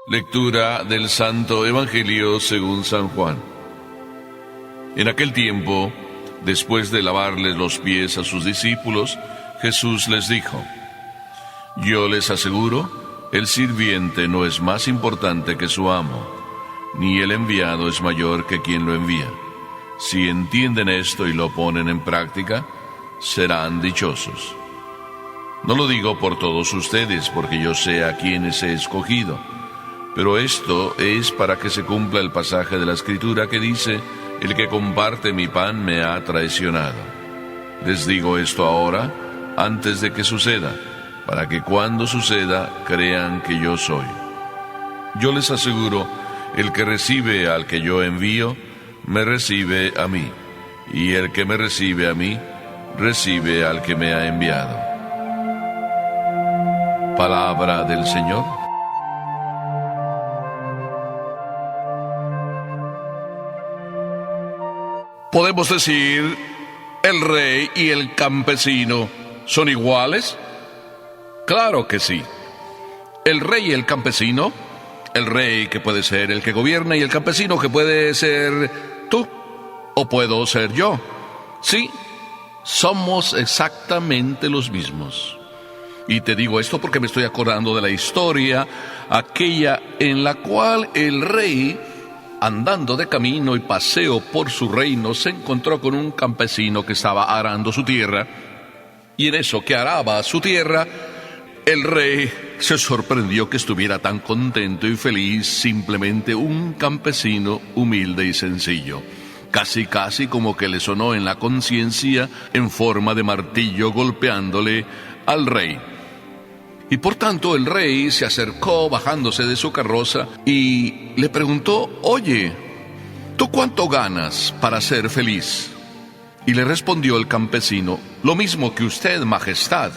Lectura del Santo Evangelio según San Juan. En aquel tiempo, después de lavarles los pies a sus discípulos, Jesús les dijo: Yo les aseguro, el sirviente no es más importante que su amo, ni el enviado es mayor que quien lo envía. Si entienden esto y lo ponen en práctica, serán dichosos. No lo digo por todos ustedes, porque yo sé a quienes he escogido, pero esto es para que se cumpla el pasaje de la Escritura que dice: el que comparte mi pan me ha traicionado. Les digo esto ahora, antes de que suceda, para que cuando suceda crean que yo soy. Yo les aseguro, el que recibe al que yo envío, me recibe a mí, y el que me recibe a mí, recibe al que me ha enviado. Palabra del Señor. ¿Podemos decir, el rey y el campesino son iguales? Claro que sí. El rey y el campesino, el rey que puede ser el que gobierna y el campesino que puede ser tú o puedo ser yo. Sí, somos exactamente los mismos. Y te digo esto porque me estoy acordando de la historia, aquella en la cual el rey, andando de camino y paseo por su reino, se encontró con un campesino que estaba arando su tierra, y en eso que araba su tierra, el rey se sorprendió que estuviera tan contento y feliz, simplemente un campesino humilde y sencillo. Casi como que le sonó en la conciencia en forma de martillo golpeándole al rey. Y por tanto el rey se acercó bajándose de su carroza y le preguntó: Oye, ¿tú cuánto ganas para ser feliz? Y le respondió el campesino: Lo mismo que usted, majestad.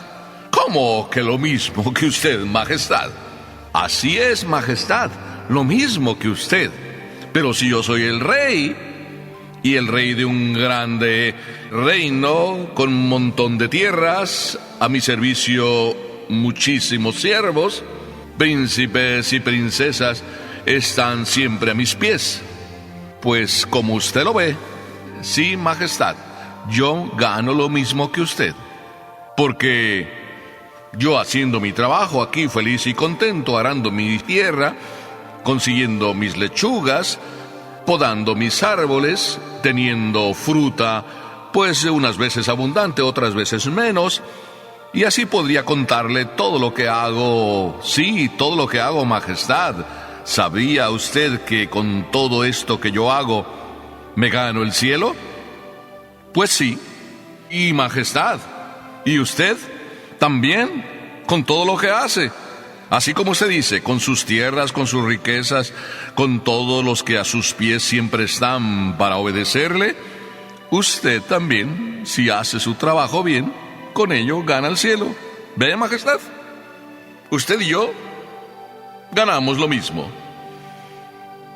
¿Cómo que lo mismo que usted, majestad? Así es, majestad, lo mismo que usted. Pero si yo soy el rey, y el rey de un grande reino con un montón de tierras, a mi servicio muchísimos siervos, príncipes y princesas están siempre a mis pies. Pues como usted lo ve, sí, majestad, yo gano lo mismo que usted, porque yo haciendo mi trabajo aquí feliz y contento, arando mi tierra, consiguiendo mis lechugas, podando mis árboles, teniendo fruta, pues unas veces abundante, otras veces menos, y así podría contarle todo lo que hago. Sí, todo lo que hago, majestad. ¿Sabía usted que con todo esto que yo hago, me gano el cielo? Pues sí, y majestad, ¿y usted también con todo lo que hace? Así como usted dice, con sus tierras, con sus riquezas, con todos los que a sus pies siempre están para obedecerle, usted también, si hace su trabajo bien, con ello gana el cielo. ¿Ve, majestad? Usted y yo ganamos lo mismo.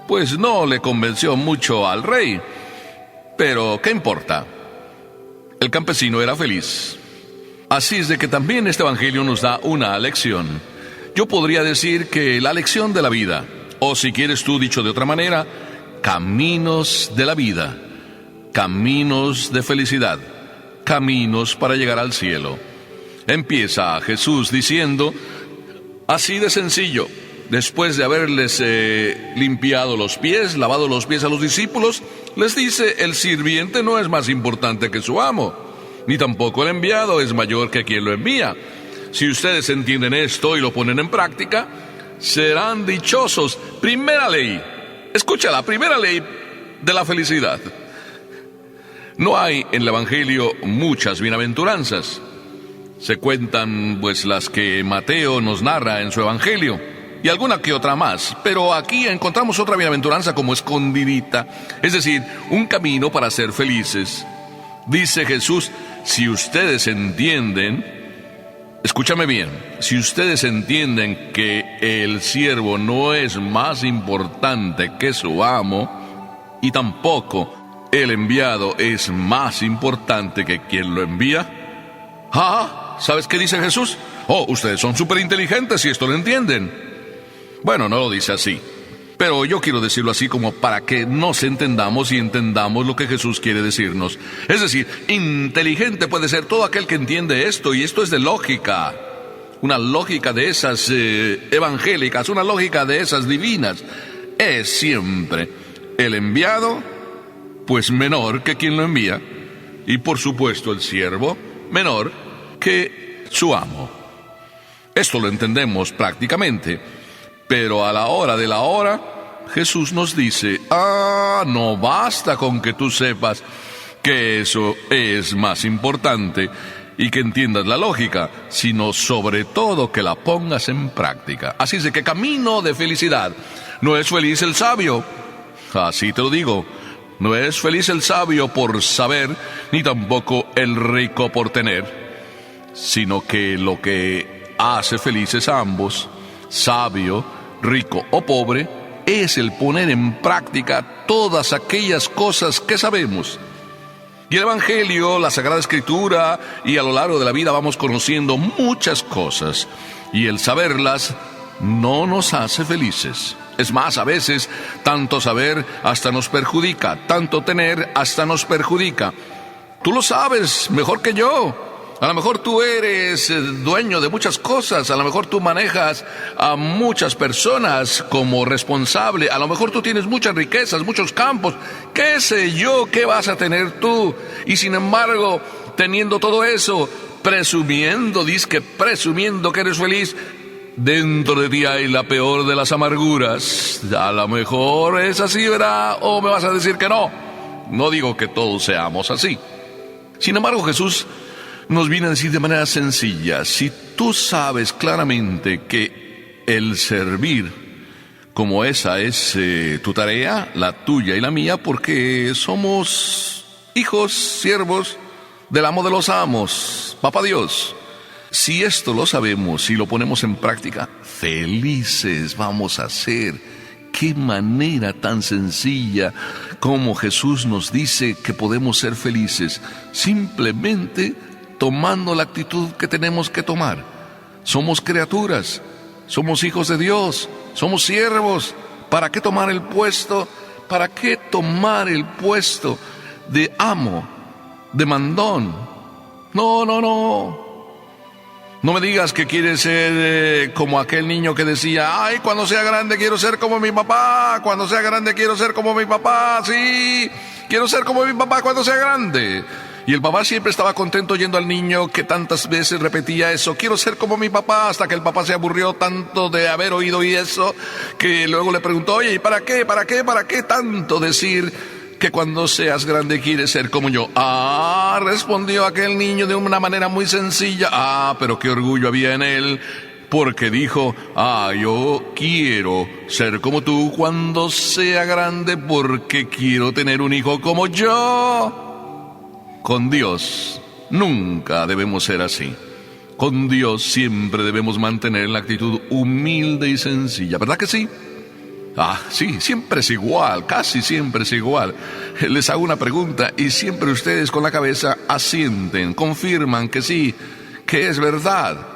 Pues no le convenció mucho al rey, pero ¿qué importa? El campesino era feliz. Así es de que también este evangelio nos da una lección. Yo podría decir que la lección de la vida, o si quieres tú dicho de otra manera, caminos de la vida, caminos de felicidad, caminos para llegar al cielo. Empieza Jesús diciendo, así de sencillo, después de haberles limpiado los pies, lavado los pies a los discípulos, les dice: el sirviente no es más importante que su amo, ni tampoco el enviado es mayor que quien lo envía. Si ustedes entienden esto y lo ponen en práctica, serán dichosos. Primera ley, escucha, la primera ley de la felicidad. No hay en el Evangelio muchas bienaventuranzas. Se cuentan pues las que Mateo nos narra en su Evangelio y alguna que otra más, pero aquí encontramos otra bienaventuranza como escondidita, es decir, un camino para ser felices. Dice Jesús: si ustedes entienden, escúchame bien, si ustedes entienden que el siervo no es más importante que su amo, y tampoco el enviado es más importante que quien lo envía. ¿Sabes qué dice Jesús? Ustedes son súper inteligentes si esto lo entienden. Bueno, no lo dice así, pero yo quiero decirlo así como para que nos entendamos y entendamos lo que Jesús quiere decirnos. Es decir, inteligente puede ser todo aquel que entiende esto, y esto es de lógica. Una lógica de esas evangélicas, una lógica de esas divinas. Es siempre el enviado, pues menor que quien lo envía, y por supuesto el siervo menor que su amo. Esto lo entendemos prácticamente, pero a la hora de la hora, Jesús nos dice, no basta con que tú sepas que eso es más importante y que entiendas la lógica, sino sobre todo que la pongas en práctica. Así es de que camino de felicidad. No es feliz el sabio, así te lo digo. No es feliz el sabio por saber, ni tampoco el rico por tener, sino que lo que hace felices a ambos, sabio, rico o pobre, es el poner en práctica todas aquellas cosas que sabemos. Y el Evangelio, la Sagrada Escritura, y a lo largo de la vida vamos conociendo muchas cosas, y el saberlas no nos hace felices. Es más, a veces, tanto saber hasta nos perjudica, tanto tener hasta nos perjudica. Tú lo sabes mejor que yo. A lo mejor tú eres dueño de muchas cosas, a lo mejor tú manejas a muchas personas como responsable, a lo mejor tú tienes muchas riquezas, muchos campos, qué sé yo, qué vas a tener tú. Y sin embargo, teniendo todo eso, presumiendo que eres feliz, dentro de ti hay la peor de las amarguras. A lo mejor es así, ¿verdad? ¿O me vas a decir que no? No digo que todos seamos así. Sin embargo, Jesús nos viene a decir de manera sencilla, si tú sabes claramente que el servir, como esa es tu tarea, la tuya y la mía, porque somos hijos, siervos del amo de los amos, Papá Dios. Si esto lo sabemos y lo ponemos en práctica, felices vamos a ser. Qué manera tan sencilla como Jesús nos dice que podemos ser felices, simplemente tomando la actitud que tenemos que tomar. Somos criaturas, somos hijos de Dios, somos siervos. ¿Para qué tomar el puesto? ¿Para qué tomar el puesto de amo, de mandón? No. No me digas que quieres ser como aquel niño que decía, ay, cuando sea grande quiero ser como mi papá, cuando sea grande quiero ser como mi papá, sí, quiero ser como mi papá cuando sea grande. Y el papá siempre estaba contento oyendo al niño que tantas veces repetía eso, quiero ser como mi papá, hasta que el papá se aburrió tanto de haber oído y eso, que luego le preguntó, oye, ¿y para qué tanto decir que cuando seas grande quieres ser como yo? Respondió aquel niño de una manera muy sencilla, pero qué orgullo había en él, porque dijo, yo quiero ser como tú cuando sea grande, porque quiero tener un hijo como yo. Con Dios nunca debemos ser así. Con Dios siempre debemos mantener la actitud humilde y sencilla, ¿verdad que sí? Sí, siempre es igual, casi siempre es igual. Les hago una pregunta y siempre ustedes con la cabeza asienten, confirman que sí, que es verdad.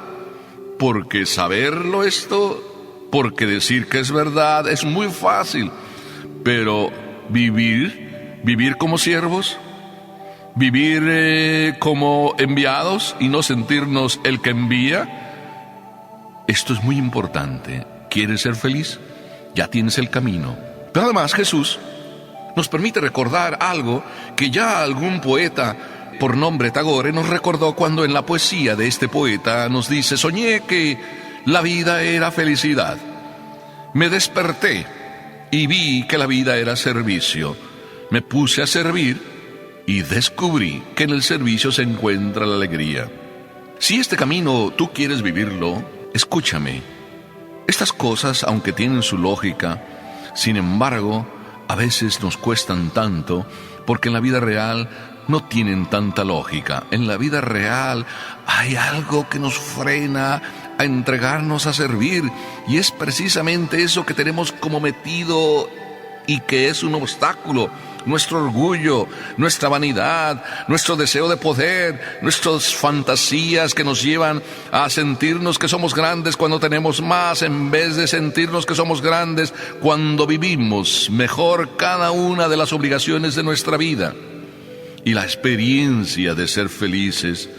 Porque saberlo esto, porque decir que es verdad es muy fácil, pero vivir como siervos, vivir como enviados y no sentirnos el que envía, esto es muy importante. ¿Quieres ser feliz? Ya tienes el camino. Pero además Jesús nos permite recordar algo que ya algún poeta por nombre Tagore nos recordó cuando en la poesía de este poeta nos dice, soñé que la vida era felicidad. Me desperté y vi que la vida era servicio. Me puse a servir y descubrí que en el servicio se encuentra la alegría. Si este camino tú quieres vivirlo, escúchame. Estas cosas, aunque tienen su lógica, sin embargo, a veces nos cuestan tanto porque en la vida real no tienen tanta lógica. En la vida real hay algo que nos frena a entregarnos a servir, y es precisamente eso que tenemos como metido y que es un obstáculo. nuestro orgullo, nuestra vanidad, nuestro deseo de poder, nuestras fantasías que nos llevan a sentirnos que somos grandes cuando tenemos más, en vez de sentirnos que somos grandes cuando vivimos mejor cada una de las obligaciones de nuestra vida. Y la experiencia de ser felices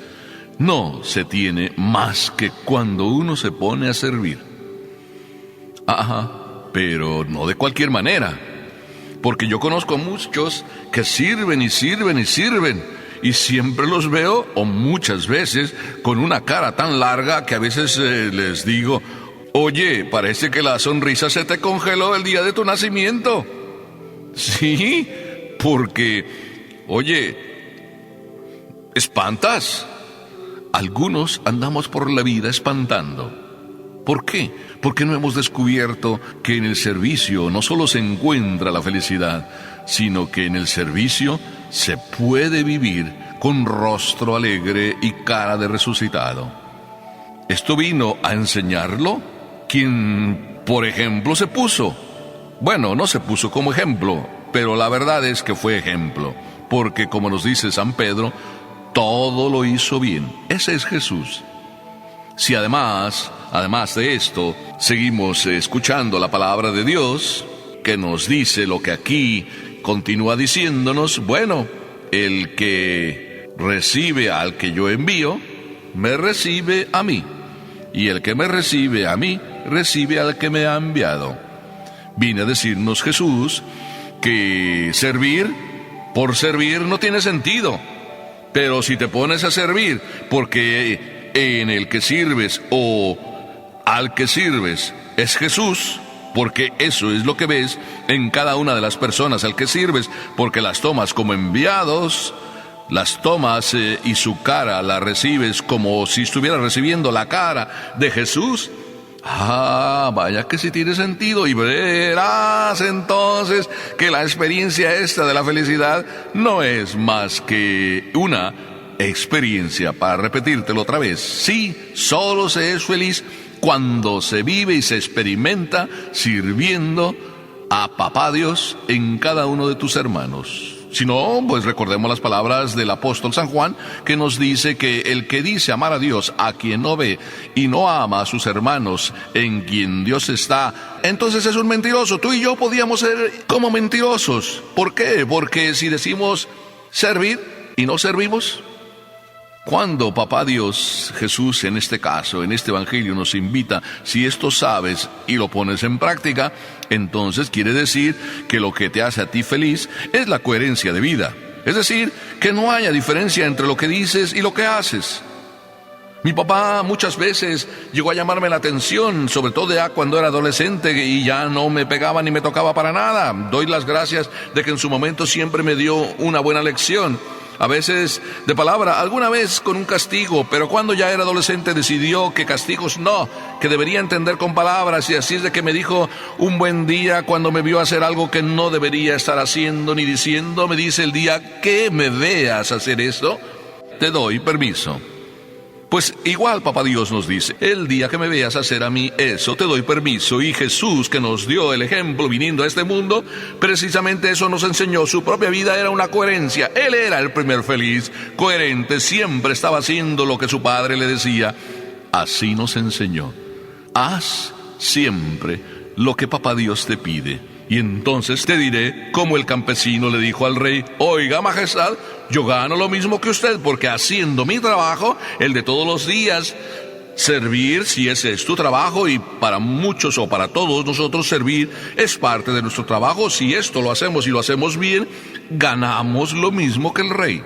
no se tiene más que cuando uno se pone a servir. Ajá, pero no de cualquier manera. Porque yo conozco a muchos que sirven y sirven y sirven, y siempre los veo, o muchas veces, con una cara tan larga que a veces les digo: oye, parece que la sonrisa se te congeló el día de tu nacimiento. Sí, porque, oye, espantas. Algunos andamos por la vida espantando. ¿Por qué? Porque no hemos descubierto que en el servicio no solo se encuentra la felicidad, sino que en el servicio se puede vivir con rostro alegre y cara de resucitado. Esto vino a enseñarlo quien, por ejemplo, se puso. Bueno, no se puso como ejemplo, pero la verdad es que fue ejemplo, porque como nos dice San Pedro, todo lo hizo bien. Ese es Jesús. Si además de esto, seguimos escuchando la palabra de Dios, que nos dice lo que aquí continúa diciéndonos, bueno, el que recibe al que yo envío, me recibe a mí. Y el que me recibe a mí, recibe al que me ha enviado. Vine a decirnos Jesús que servir por servir no tiene sentido. Pero si te pones a servir porque en el que sirves o al que sirves es Jesús, porque eso es lo que ves en cada una de las personas al que sirves, porque las tomas como enviados, las tomas y su cara la recibes como si estuvieras recibiendo la cara de Jesús. Ah, vaya que sí tiene sentido, y verás entonces que la experiencia esta de la felicidad no es más que una experiencia, para repetírtelo otra vez. Sí, solo se es feliz cuando se vive y se experimenta sirviendo a Papá Dios en cada uno de tus hermanos. Si no, pues recordemos las palabras del apóstol San Juan, que nos dice que el que dice amar a Dios a quien no ve y no ama a sus hermanos en quien Dios está, entonces es un mentiroso. Tú y yo podíamos ser como mentirosos. ¿Por qué? Porque si decimos servir y no servimos, cuando Papá Dios, Jesús en este caso, en este evangelio nos invita, si esto sabes y lo pones en práctica, entonces quiere decir que lo que te hace a ti feliz es la coherencia de vida. Es decir, que no haya diferencia entre lo que dices y lo que haces. Mi papá muchas veces llegó a llamarme la atención, sobre todo ya cuando era adolescente y ya no me pegaba ni me tocaba para nada. Doy las gracias de que en su momento siempre me dio una buena lección. A veces de palabra, alguna vez con un castigo, pero cuando ya era adolescente decidió que castigos no, que debería entender con palabras, y así es de que me dijo un buen día cuando me vio hacer algo que no debería estar haciendo ni diciendo, me dice el día que me veas hacer eso, te doy permiso. Pues igual Papá Dios nos dice, el día que me veas hacer a mí eso, te doy permiso. Y Jesús, que nos dio el ejemplo viniendo a este mundo, precisamente eso nos enseñó. Su propia vida era una coherencia. Él era el primer feliz, coherente, siempre estaba haciendo lo que su padre le decía. Así nos enseñó. Haz siempre lo que Papá Dios te pide. Y entonces te diré, como el campesino le dijo al rey, oiga, majestad, yo gano lo mismo que usted, porque haciendo mi trabajo, el de todos los días, servir, si ese es tu trabajo, y para muchos o para todos nosotros servir es parte de nuestro trabajo, si esto lo hacemos y lo hacemos bien, ganamos lo mismo que el rey.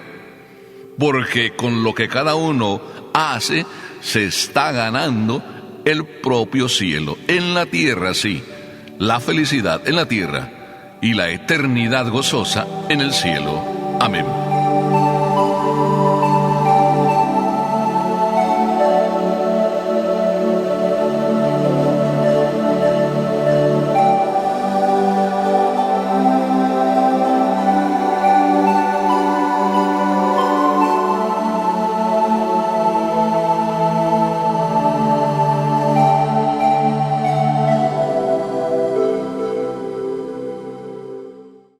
Porque con lo que cada uno hace, se está ganando el propio cielo. En la tierra, sí. La felicidad en la tierra y la eternidad gozosa en el cielo. Amén.